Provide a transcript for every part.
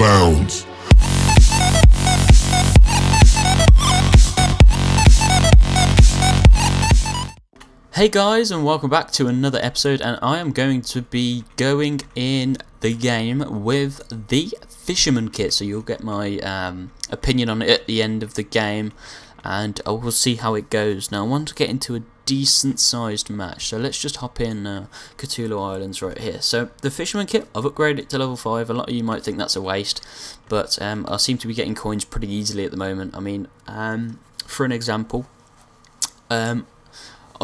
bounds. Hey guys, and welcome back to another episode, and I am going to be going in the game with the Fisherman kit, so you'll get my opinion on it at the end of the game, and I will see how it goes. Now I want to get into a decent sized match, so let's just hop in Cthulhu Islands right here. So the Fisherman kit, I've upgraded it to level 5. A lot of you might think that's a waste, but I seem to be getting coins pretty easily at the moment. I mean, for an example, I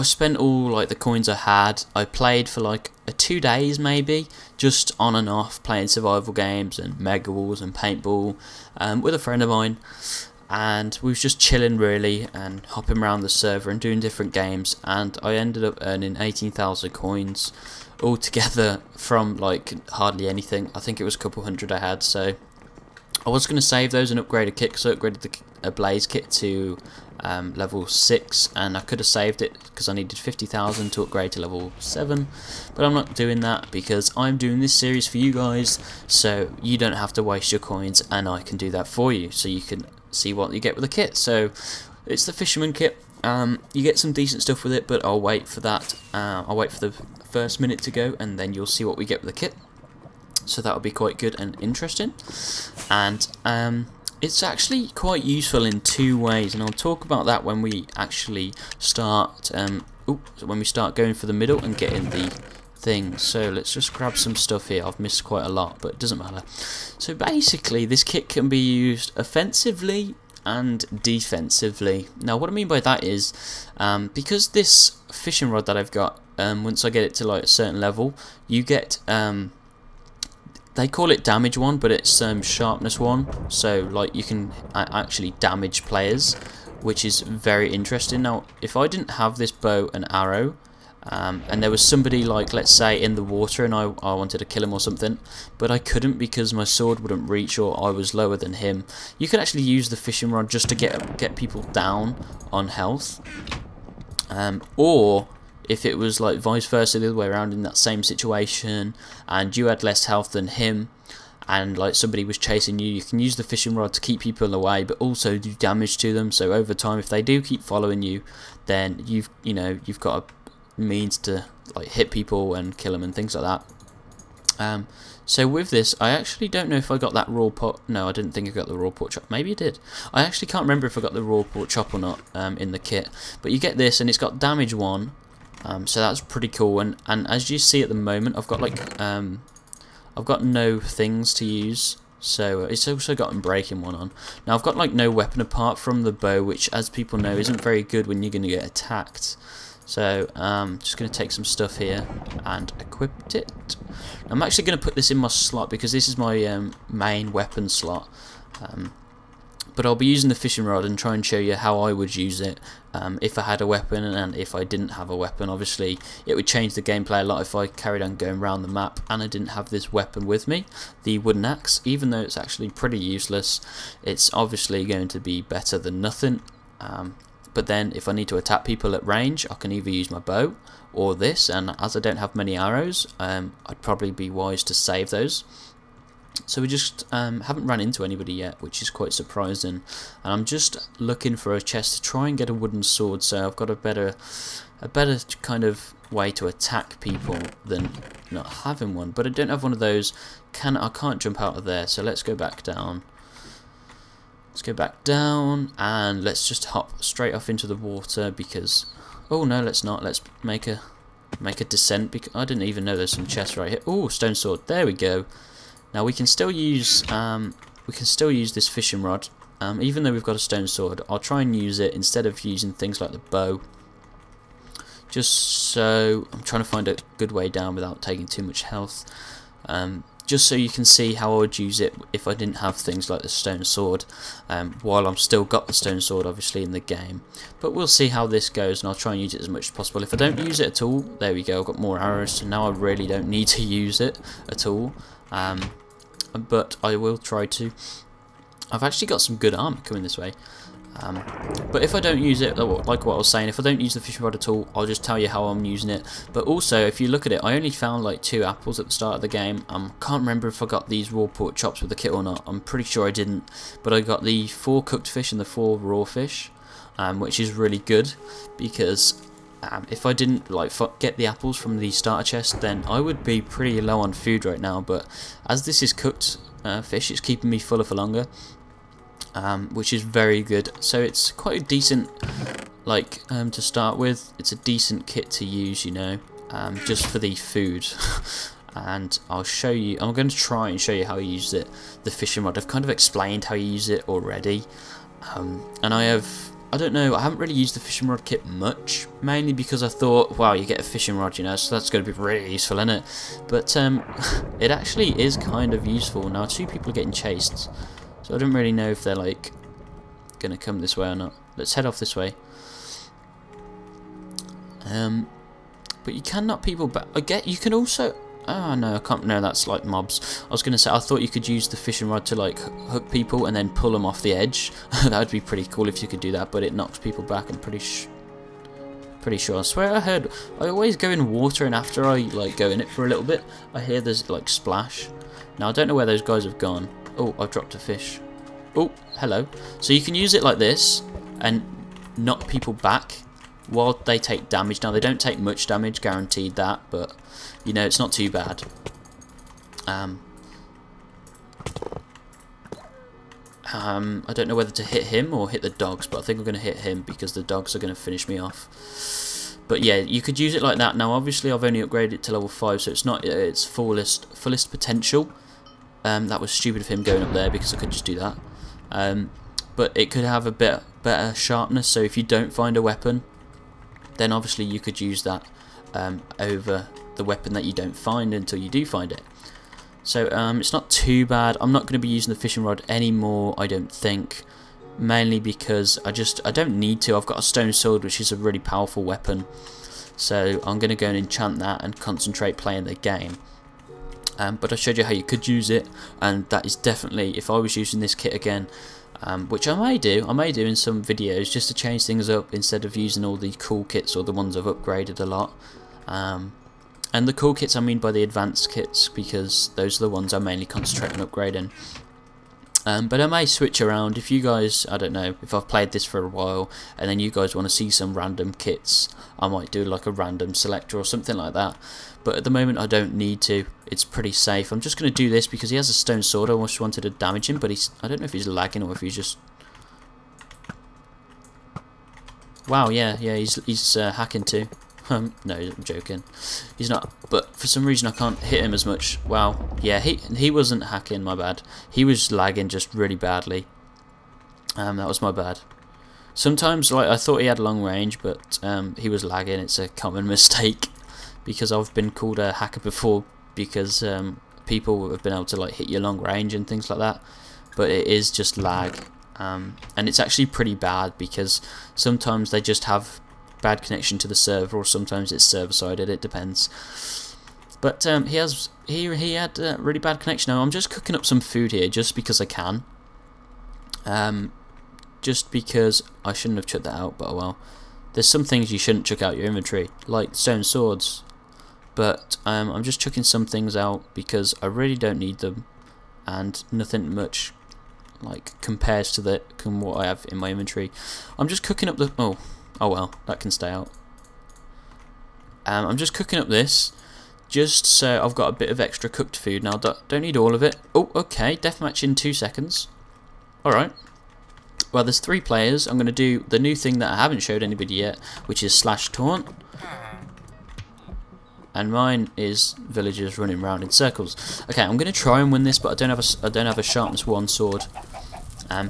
spent all like the coins I had. I played for like 2 days maybe, just on and off, playing survival games and Mega Wars and paintball with a friend of mine, and we was just chilling really and hopping around the server and doing different games, and I ended up earning 18,000 coins altogether from like hardly anything. I think it was a couple hundred I had, so I was going to save those and upgrade a kit, because I upgraded a Blaze kit to level 6, and I could have saved it because I needed 50,000 to upgrade to level 7, but I'm not doing that because I'm doing this series for you guys, so you don't have to waste your coins and I can do that for you, so you can see what you get with the kit. So it's the Fisherman kit. You get some decent stuff with it, but I'll wait for that. I'll wait for the first minute to go, and then you'll see what we get with the kit. So that'll be quite good and interesting, and it's actually quite useful in 2 ways, and I'll talk about that when we actually start. When we start going for the middle and getting the thing. So let's just grab some stuff here. I've missed quite a lot, but it doesn't matter. So basically, this kit can be used offensively and defensively. Now, what I mean by that is, because this fishing rod that I've got, once I get it to like a certain level, you get they call it damage 1, but it's sharpness 1, so like you can actually damage players, which is very interesting. Now if I didn't have this bow and arrow, and there was somebody like, let's say, in the water, and I wanted to kill him or something, but I couldn't because my sword wouldn't reach or I was lower than him, you could actually use the fishing rod just to get people down on health, or if it was like vice versa, the other way around, in that same situation, and you had less health than him, and like somebody was chasing you, you can use the fishing rod to keep people away, but also do damage to them. So over time, if they do keep following you, then you've got a means to like hit people and kill them and things like that. So with this, I actually don't know if I got that raw pot. No, I didn't think I got the raw pork chop. Maybe I did. I actually can't remember if I got the raw pork chop or not in the kit. But you get this, and it's got damage 1. So that's pretty cool, and as you see at the moment, I've got like I've got no things to use, so it's also got unbreaking 1 on. Now I've got like no weapon apart from the bow, which, as people know, isn't very good when you're going to get attacked. So just going to take some stuff here and equip it. I'm actually going to put this in my slot because this is my main weapon slot. But I'll be using the fishing rod and try and show you how I would use it if I had a weapon and if I didn't have a weapon. Obviously, it would change the gameplay a lot if I carried on going around the map and I didn't have this weapon with me, the wooden axe. Even though it's actually pretty useless, it's obviously going to be better than nothing. But then if I need to attack people at range, I can either use my bow or this, and as I don't have many arrows, I'd probably be wise to save those. So we just haven't run into anybody yet, which is quite surprising. And I'm just looking for a chest to try and get a wooden sword, so I've got a better kind of way to attack people than not having one. But I don't have one of those. I can't jump out of there, so let's go back down. Let's go back down, and let's just hop straight off into the water because... Oh no, let's not. Let's make a descent, because I didn't even know there's some chests right here. Oh, stone sword. There we go. Now we can still use this fishing rod, even though we've got a stone sword. I'll try and use it instead of using things like the bow. Just so I'm trying to find a good way down without taking too much health. Just so you can see how I would use it if I didn't have things like the stone sword. While I'm still got the stone sword, obviously, in the game. But we'll see how this goes, and I'll try and use it as much as possible. If I don't use it at all, there we go. I've got more arrows, so now I really don't need to use it at all. But I will try to. I've actually got some good armor coming this way. But if I don't use it, like what I was saying, if I don't use the fishing rod at all, I'll just tell you how I'm using it. But also, if you look at it, I only found like 2 apples at the start of the game. Can't remember if I got these raw pork chops with the kit or not. I'm pretty sure I didn't. But I got the 4 cooked fish and the 4 raw fish, which is really good, because if I didn't like get the apples from the starter chest, then I would be pretty low on food right now. But as this is cooked fish, it's keeping me fuller for longer. Which is very good. So it's quite a decent, like, to start with. It's a decent kit to use, you know, just for the food. And I'll show you. I'm going to try and show you how I use it. The fishing rod. I've kind of explained how you use it already. And I don't know. I haven't really used the fishing rod kit much, mainly because I thought, wow, you get a fishing rod, you know, so that's going to be really useful, isn't it? But it actually is kind of useful. Now 2 people are getting chased. So I don't really know if they're like gonna come this way or not. Let's head off this way. But you can knock people back. You can also. Oh no, I can't. No, that's like mobs. I was gonna say I thought you could use the fishing rod to like hook people and then pull them off the edge. That would be pretty cool if you could do that. But it knocks people back. I'm pretty sure. I swear I heard. I always go in water, and after I like go in it for a little bit, I hear there's like splash. Now I don't know where those guys have gone. Oh, I've dropped a fish. Oh, hello. So you can use it like this and knock people back while they take damage. Now they don't take much damage, guaranteed that, but you know, it's not too bad. I don't know whether to hit him or hit the dogs, but I think I'm going to hit him because the dogs are going to finish me off. But yeah, you could use it like that. Now obviously I've only upgraded it to level 5, so it's not its fullest potential. That was stupid of him going up there because I could just do that. But it could have a bit better sharpness, so if you don't find a weapon, then obviously you could use that over the weapon that you don't find until you do find it. So it's not too bad. I'm not going to be using the fishing rod anymore, I don't think, mainly because I don't need to. I've got a stone sword, which is a really powerful weapon, so I'm going to go and enchant that and concentrate playing the game. But I showed you how you could use it, and that is definitely, if I was using this kit again, which I may do in some videos just to change things up instead of using all the cool kits or the ones I've upgraded a lot. And the cool kits I mean by the advanced kits, because those are the ones I mainly concentrate on upgrading. But I may switch around if you guys, I don't know, if I've played this for a while and then you guys want to see some random kits, I might do like a random selector or something like that. But at the moment I don't need to, it's pretty safe. I'm just going to do this because he has a stone sword. I just wanted to damage him, but I don't know if he's lagging or if he's just... Wow, yeah, he's hacking too. No, I'm joking. He's not, but for some reason I can't hit him as much. Wow, yeah, he wasn't hacking, my bad. He was lagging just really badly. That was my bad. Sometimes, like, I thought he had long range, but he was lagging. It's a common mistake because I've been called a hacker before because people have been able to like hit your long range and things like that. But it is just lag, and it's actually pretty bad because sometimes they just have bad connection to the server, or sometimes it's server-sided, it depends. But he had a really bad connection. Now I'm just cooking up some food here just because I can. Just because I shouldn't have chucked that out, but oh well. There's some things you shouldn't chuck out your inventory, like stone swords. But I'm just chucking some things out because I really don't need them, and nothing much like compares to what I have in my inventory. I'm just cooking up the oh well, that can stay out. I'm just cooking up this, just so I've got a bit of extra cooked food. Now, don't need all of it. Oh, okay, deathmatch in 2 seconds. Alright. Well, there's 3 players. I'm going to do the new thing that I haven't showed anybody yet, which is /taunt. And mine is villagers running around in circles. Okay, I'm going to try and win this, but I don't have a sharpness 1 sword.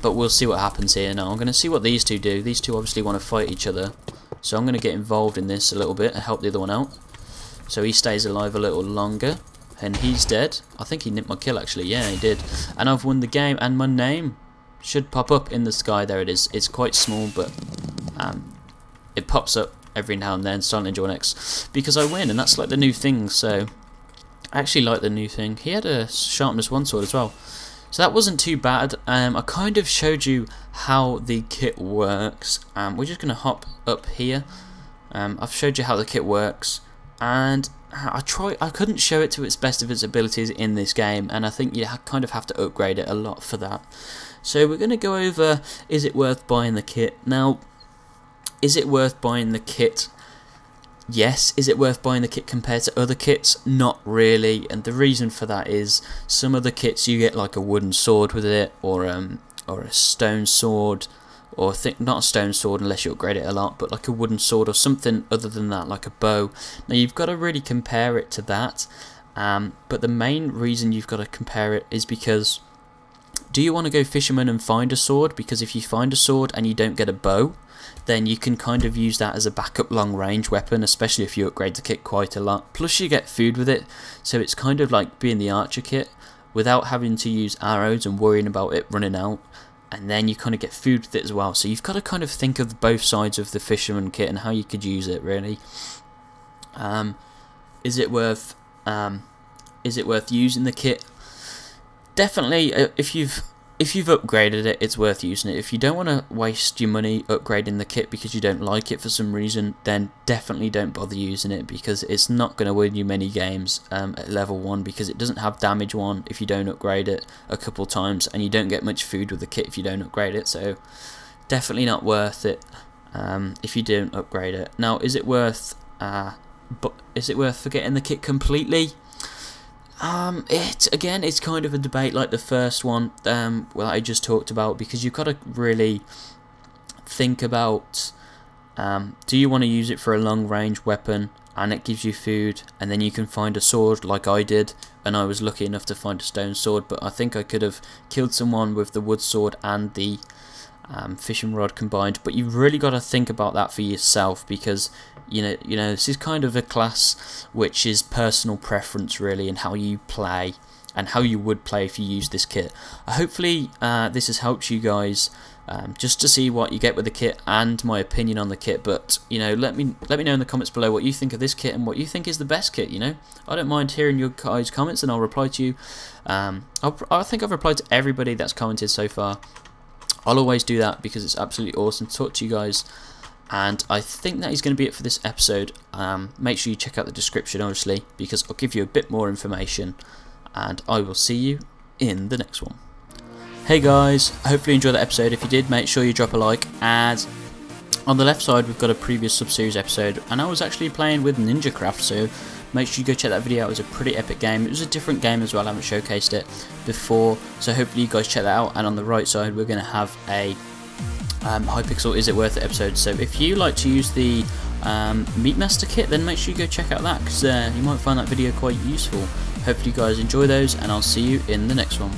But we'll see what happens here. Now I'm going to see what these two do. These two obviously want to fight each other, so I'm going to get involved in this a little bit and help the other one out. So he stays alive a little longer, and he's dead. I think he nipped my kill actually. Yeah, he did. And I've won the game, and my name should pop up in the sky. There it is. It's quite small, but it pops up every now and then. Silent Ninja 1X, because I win, and that's like the new thing. So I actually like the new thing. He had a sharpness 1 sword as well. So that wasn't too bad. I kind of showed you how the kit works. We're just going to hop up here. I've showed you how the kit works, and I couldn't show it to its best of its abilities in this game, and I think you kind of have to upgrade it a lot for that. So we're going to go over, is it worth buying the kit? Now, is it worth buying the kit? Yes. Is it worth buying the kit compared to other kits? Not really, and the reason for that is some of the kits you get like a wooden sword with it, or a stone sword, or not a stone sword unless you upgrade it a lot, but like a wooden sword or something other than that, like a bow. Now you've got to really compare it to that, but the main reason you've got to compare it is because, do you want to go fisherman and find a sword? Because if you find a sword and you don't get a bow, then you can kind of use that as a backup long range weapon, especially if you upgrade the kit quite a lot. Plus you get food with it, so it's kind of like being the archer kit without having to use arrows and worrying about it running out, and then you kind of get food with it as well. So you've got to kind of think of both sides of the fisherman kit and how you could use it really. Is it worth using the kit? Definitely, if you've upgraded it, it's worth using it. If you don't want to waste your money upgrading the kit because you don't like it for some reason, then definitely don't bother using it, because it's not going to win you many games at level 1, because it doesn't have damage 1 if you don't upgrade it a couple times, and you don't get much food with the kit if you don't upgrade it. So definitely not worth it if you don't upgrade it. Now, is it worth forgetting the kit completely? It's kind of a debate like the first one I just talked about, because you've got to really think about, do you want to use it for a long range weapon and it gives you food, and then you can find a sword like I did, and I was lucky enough to find a stone sword, but I think I could have killed someone with the wood sword and the fishing rod combined. But you've really got to think about that for yourself, because you know this is kind of a class which is personal preference really, and how you play and how you would play if you use this kit. Hopefully this has helped you guys just to see what you get with the kit and my opinion on the kit. But let me know in the comments below what you think of this kit and what you think is the best kit. I don't mind hearing your guys' comments, and I'll reply to you. I think I've replied to everybody that's commented so far. I'll always do that because it's absolutely awesome to talk to you guys. And I think that is going to be it for this episode. Make sure you check out the description, obviously, because I'll give you a bit more information, and I will see you in the next one. Hey guys, hopefully you enjoyed that episode. If you did, make sure you drop a like. And on the left side we've got a previous sub-series episode, and I was actually playing with NinjaCraft, so make sure you go check that video out. It was a pretty epic game. It was a different game as well, I haven't showcased it before, so hopefully you guys check that out. And on the right side we're going to have a Hypixel Is It Worth It episode, so if you like to use the Meatmaster kit, then make sure you go check out that, because you might find that video quite useful. Hopefully you guys enjoy those, and I'll see you in the next one.